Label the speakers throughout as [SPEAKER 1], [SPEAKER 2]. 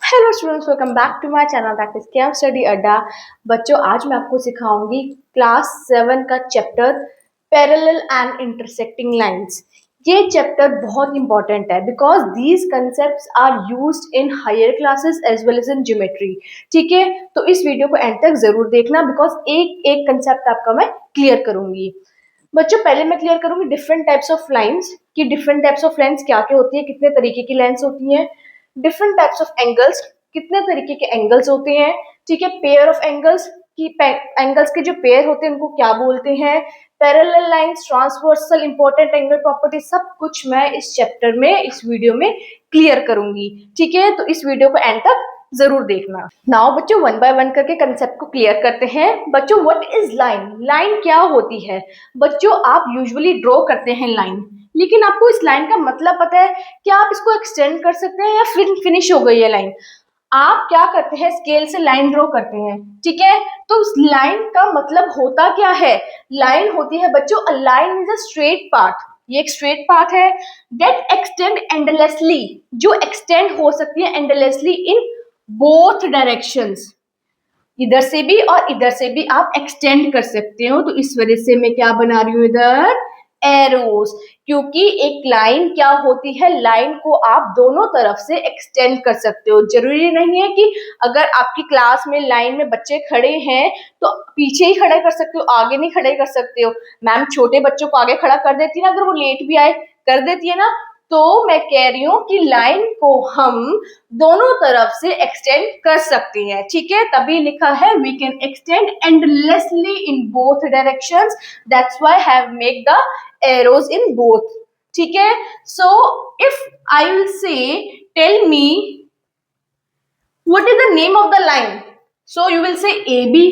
[SPEAKER 1] Hello students, welcome back to my channel that is chem study Adda. बच्चों, आज मैं आपको सिखाऊंगी क्लास 7 का chapter parallel and intersecting lines. ये चैप्टर बहुत इंपॉर्टेंट है because these concepts are used in higher classes as well as in geometry. ठीक है, तो इस वीडियो को एंड तक जरूर देखना बिकॉज एक एक कंसेप्ट आपका मैं क्लियर करूंगी। बच्चों, पहले मैं क्लियर करूंगी डिफरेंट टाइप्स ऑफ लाइंस कि डिफरेंट टाइप्स ऑफ लाइंस क्या क्या होती है, कितने तरीके की लाइंस होती हैं। डिफरेंट टाइप्स ऑफ एंगल्स, कितने तरीके के एंगल्स होते हैं। ठीक है, पेयर ऑफ एंगल्स की एंगल्स के जो पेयर होते हैं उनको क्या बोलते हैं। Parallel lines, transversal, important angle property, सब कुछ मैं इस चैप्टर में, इस वीडियो में क्लियर करूंगी। ठीक है, तो इस वीडियो को एंड तक जरूर देखना। नाउ बच्चों, वन बाय वन करके कंसेप्ट को क्लियर करते हैं। बच्चों, व्हाट इज लाइन? लाइन क्या होती है? बच्चों, आप यूजुअली ड्रॉ करते हैं लाइन, लेकिन आपको इस लाइन का मतलब पता है? क्या आप इसको एक्सटेंड कर सकते हैं या फिर फिनिश हो गई है लाइन? आप क्या करते हैं, स्केल से लाइन ड्रॉ करते हैं। ठीक है, तो उस लाइन का मतलब होता क्या है? लाइन होती है बच्चों, a line is a straight path. ये एक स्ट्रेट पाथ है दैट एक्सटेंड एंडलेसली, जो एक्सटेंड हो सकती है एंडलेसली इन बोथ डायरेक्शंस। इधर से भी और इधर से भी आप एक्सटेंड कर सकते हो। तो इस वजह से मैं क्या बना रही हूँ इधर, एरोस। क्योंकि एक लाइन क्या होती है, लाइन को आप दोनों तरफ से एक्सटेंड कर सकते हो। जरूरी नहीं है कि अगर आपकी क्लास में लाइन में बच्चे खड़े हैं तो पीछे ही खड़े कर सकते हो, आगे नहीं खड़े कर सकते हो। मैम छोटे बच्चों को आगे खड़ा कर देती है ना, अगर वो लेट भी आए कर देती है ना। तो मैं कह रही हूँ कि लाइन को हम दोनों तरफ से एक्सटेंड कर सकते हैं। ठीक है, तभी लिखा है we can extend endlessly in both directions, that's why have make the arrows in both. ठीक है, so if I will say tell me what is the name of the line, so you will say A B.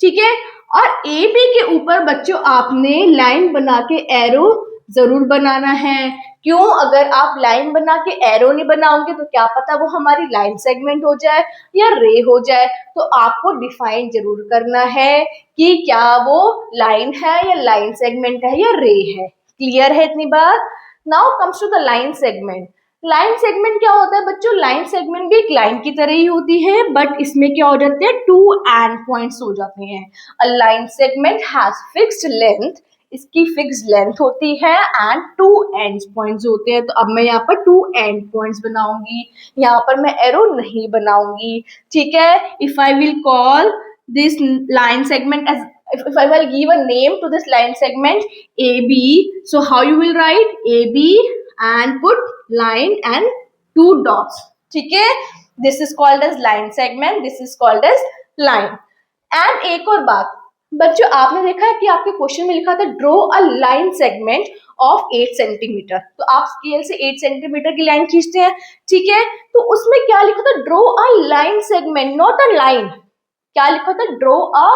[SPEAKER 1] ठीक है, और A B के ऊपर बच्चों आपने line बना के एरो जरूर बनाना है। क्यों? अगर आप लाइन बना के एरो नहीं बनाओगे तो क्या पता वो हमारी लाइन सेगमेंट हो जाए या रे हो जाए। तो आपको डिफाइन जरूर करना है कि क्या वो लाइन है या लाइन सेगमेंट है या रे है। क्लियर है इतनी बात? Now comes to the line segment. Line segment क्या होता है बच्चों? लाइन सेगमेंट भी एक लाइन की तरह ही होती है, बट इसमें क्या हो जाते हैं, टू एंड पॉइंट्स हो जाते हैं। A line segment has fixed length, इसकी फिक्स्ड लेंथ होती है एंड टू एंड पॉइंट्स होते हैं। तो अब मैं यहाँ पर टू एंड पॉइंट्स बनाऊंगी, यहाँ पर मैं एरो नहीं बनाऊंगी। ठीक है, if I will call this line segment as, if I will give a name to this line segment AB, so how you will write AB and put line and two dots. ठीक है, this is called as line segment, this is called as line. And एक और बात बच्चों, आपने देखा है कि आपके क्वेश्चन में लिखा था draw a line segment of 8 centimetre. तो आप स्केल से 8 सेंटीमीटर की लाइन खींचते हैं। ठीक है, तो उसमें क्या लिखा था, draw a line segment, not a line. क्या लिखा था, draw a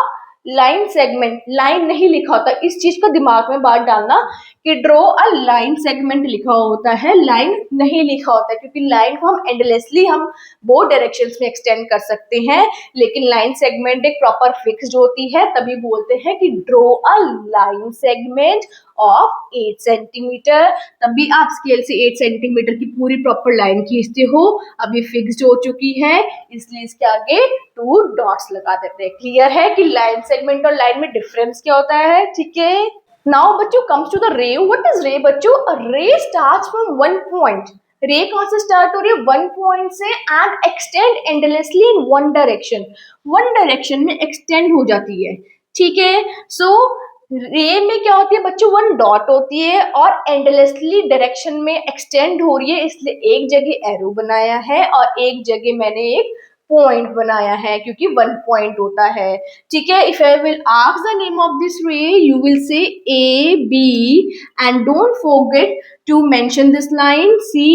[SPEAKER 1] line segment, line नहीं लिखा होता। इस चीज को दिमाग में बात डालना कि ड्रॉ अ लाइन सेगमेंट लिखा होता है, लाइन नहीं लिखा होता है। क्योंकि लाइन को हम एंडलेसली हम बोथ डायरेक्शंस में एक्सटेंड कर सकते हैं, लेकिन लाइन सेगमेंट एक प्रॉपर फिक्स्ड होती है। तभी बोलते हैं कि draw a line segment of 8 centimetre. तभी आप स्केल से 8 सेंटीमीटर की पूरी प्रॉपर लाइन खींचते हो। अभी फिक्स्ड हो चुकी है, इसलिए इसके आगे टू डॉट्स लगा देते हैं। क्लियर है कि लाइन सेगमेंट और लाइन में डिफरेंस क्या होता है? ठीक है, नाउ बच्चों comes to the ray. What is ray बच्चों? रे स्टार्ट्स फ्रॉम वन पॉइंट। रे कहां से स्टार्ट हो रही है? वन पॉइंट से, and extend endlessly in one direction. One direction में एक्सटेंड हो जाती है। ठीक है, सो रे में क्या होती है बच्चों, वन डॉट होती है और एंडलेसली डायरेक्शन में एक्सटेंड हो रही है, इसलिए एक जगह एरो बनाया है और एक जगह मैंने एक पॉइंट बनाया है, क्योंकि वन पॉइंट होता है। ठीक है, if I will ask the name of this ray, you will say A B and don't forget to mention this line, C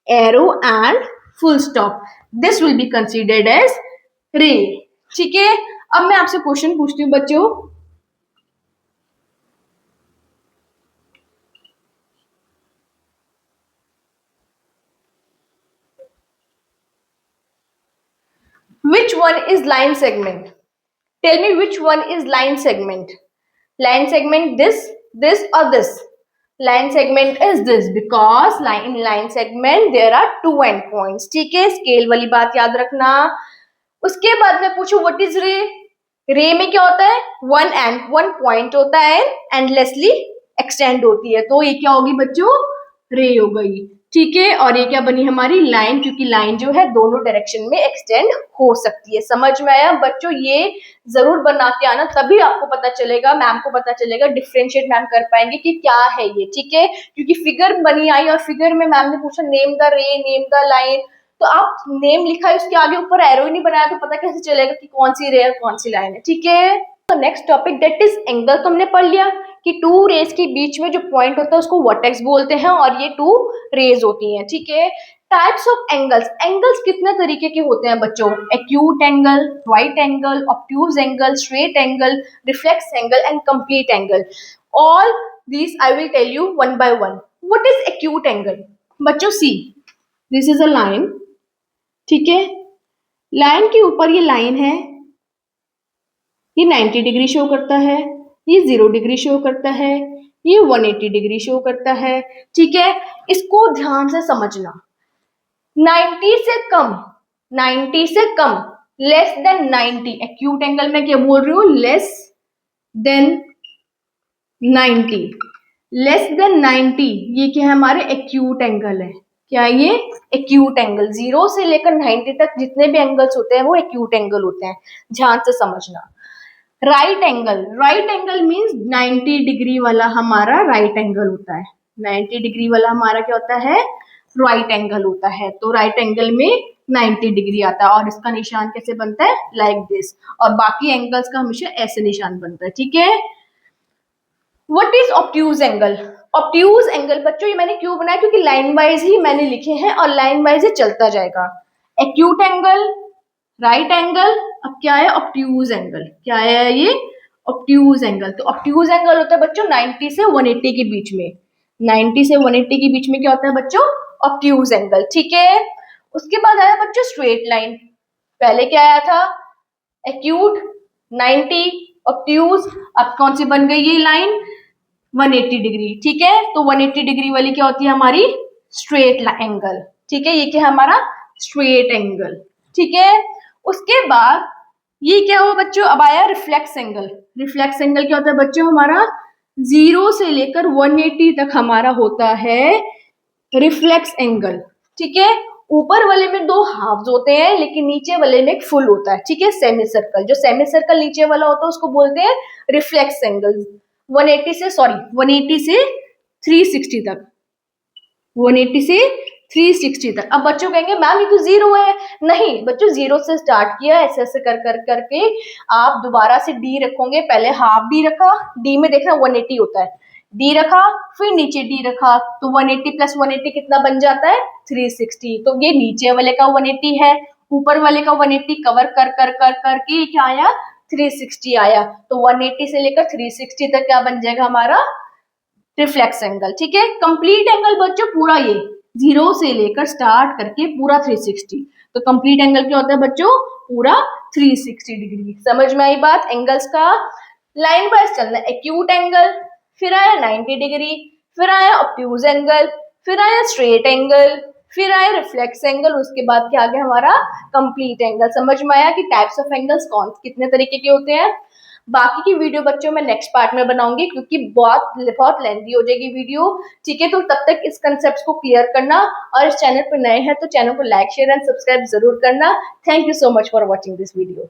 [SPEAKER 1] arrow and full stop. This will be considered as ray. ठीक है, अब मैं आपसे question पूछती हूँ बच्चों, which one is line segment? Tell me which one is line segment. Line segment, this or this? line segment is this because in line segment there are two endpoints. ठीक है, स्केल वाली बात याद रखना. उसके बाद में पूछो व्हाट इज रे. रे में क्या होता है, वन पॉइंट होता है, एंडलेसली एक्सटेंड होती है, तो ये क्या होगी बच्चों, रे हो गई. ठीक है, और ये क्या बनी हमारी लाइन, क्योंकि लाइन जो है दोनों डायरेक्शन में एक्सटेंड हो सकती है. समझ में आया बच्चों, ये जरूर बना के आना, तभी आपको पता चलेगा, मैम को पता चलेगा, डिफरेंशिएट मैम कर पाएंगे कि क्या है ये. ठीक है, क्योंकि फिगर बनी आई और फिगर में मैम ने पूछा नेम द रे, नेम द लाइन, तो आप नेम लिखा है उसके आगे ऊपर एरो ही नहीं बनाया, तो पता कैसे चलेगा कि कौन सी रे और कौन सी लाइन है. ठीक है, तो next topic that is angle. तो हमने पढ़ लिया कि टू रेज के बीच में जो पॉइंट होता है उसको वर्टेक्स बोलते हैं, और ये टू रेज होती हैं. ठीक है, टाइप्स ऑफ एंगल्स. एंगल्स कितने तरीके के होते हैं बच्चों, acute angle, right angle, obtuse angle, straight angle, reflex angle and complete angle. All these I will tell you one by one. What is acute angle बच्चों, see this is a line. ठीक है, line के ऊपर ये line है, ये 90 degree show करता है, ये 0 डिग्री शो करता है, ये 180 डिग्री शो करता है. ठीक है, इसको ध्यान से समझना. 90 से कम, 90 से कम, लेस देन 90, एक्यूट एंगल में क्या बोल रही हूँ, लेस देन 90. लेस देन 90 ये क्या है, हमारे एक्यूट एंगल है. क्या ये एक्यूट एंगल, 0 से लेकर 90 तक जितने भी एंगल्स होते हैं वो एक्यूट एंगल होते हैं. ध्यान से समझना. Right angle, right angle means 90 degree वाला हमारा राइट एंगल होता है. 90 डिग्री वाला हमारा क्या होता है, राइट एंगल होता है. तो राइट एंगल में 90 डिग्री आता है, और इसका निशान कैसे बनता है, लाइक दिस. और बाकी एंगल्स का हमेशा ऐसे निशान बनता है. ठीक है, what is obtuse angle. Obtuse angle बच्चों ये मैंने क्यों बनाया, क्योंकि लाइन वाइज ही मैंने लिखे हैं और लाइन वाइज ही चलता जाएगा. एक्यूट एंगल, राइट एंगल, अब क्या है ऑब्ट्यूज एंगल. क्या है ये, ऑब्ट्यूज एंगल. तो ऑब्ट्यूज एंगल होता है बच्चों 90 से 180 के बीच में. 90 से 180 के बीच में क्या होता है बच्चों, ऑब्ट्यूज एंगल. ठीक है, उसके बाद आया बच्चों स्ट्रेट लाइन. पहले क्या आया था, एक्यूट, 90, ऑब्ट्यूज. अब कौन सी बन गई ये लाइन, 180 डिग्री. ठीक है, तो 180 डिग्री वाली क्या होती है हमारी, स्ट्रेट एंगल. ठीक है, ये क्या है हमारा स्ट्रेट एंगल. ठीक है, उसके बाद ये क्या हुआ बच्चों, अब आया रिफ्लेक्स एंगल. रिफ्लेक्स एंगल क्या होता है बच्चों, हमारा 0 से लेकर 180 तक हमारा होता है रिफ्लेक्स एंगल. ठीक है, ऊपर वाले में दो हाफ्स होते हैं, लेकिन नीचे वाले में एक फुल होता है. ठीक है, सेमी सर्कल, जो सेमी सर्कल नीचे वाला होता है उसको बोलते हैं रिफ्लेक्स एंगल. 180 से 360 तक, 180 से 360 तक. अब बच्चों कहेंगे मैम ये तो 0 है. नहीं बच्चों, 0 से स्टार्ट किया, ऐसे ऐसे कर कर करके आप दोबारा से डी रखोगे. पहले हाफ डी रखा, डी में देखना 180 होता है, डी रखा, फिर नीचे डी रखा, तो 180 प्लस 180 कितना बन जाता है, 360. तो ये नीचे वाले का 180 है, ऊपर वाले का 180 कवर कर कर कर करके क्या आया, 360 आया. तो 180 से लेकर 360 तक क्या बन जाएगा हमारा, रिफ्लेक्स एंगल. ठीक है, कंप्लीट एंगल बच्चों पूरा ये 0 से लेकर स्टार्ट करके पूरा 360. तो कंप्लीट एंगल क्या होता है बच्चों, पूरा 360 डिग्री. समझ में आई बात. एंगल्स का लाइन वाइज चलना. एक्यूट एंगल, फिर आया 90 डिग्री, फिर आया ऑब्ट्यूज एंगल, फिर आया स्ट्रेट एंगल, फिर आया रिफ्लेक्स एंगल, उसके बाद क्या आ गया हमारा कंप्लीट एंगल. समझ में आया कि टाइप्स ऑफ एंगल्स कौन कितने तरीके के होते हैं. बाकी की वीडियो बच्चों मैं नेक्स्ट पार्ट में बनाऊंगी, क्योंकि बहुत लेंथी हो जाएगी वीडियो. ठीक है, तो तब तक इस कंसेप्ट को क्लियर करना, और इस चैनल पर नए हैं तो चैनल को लाइक शेयर एंड सब्सक्राइब जरूर करना. Thank you so much for watching this video.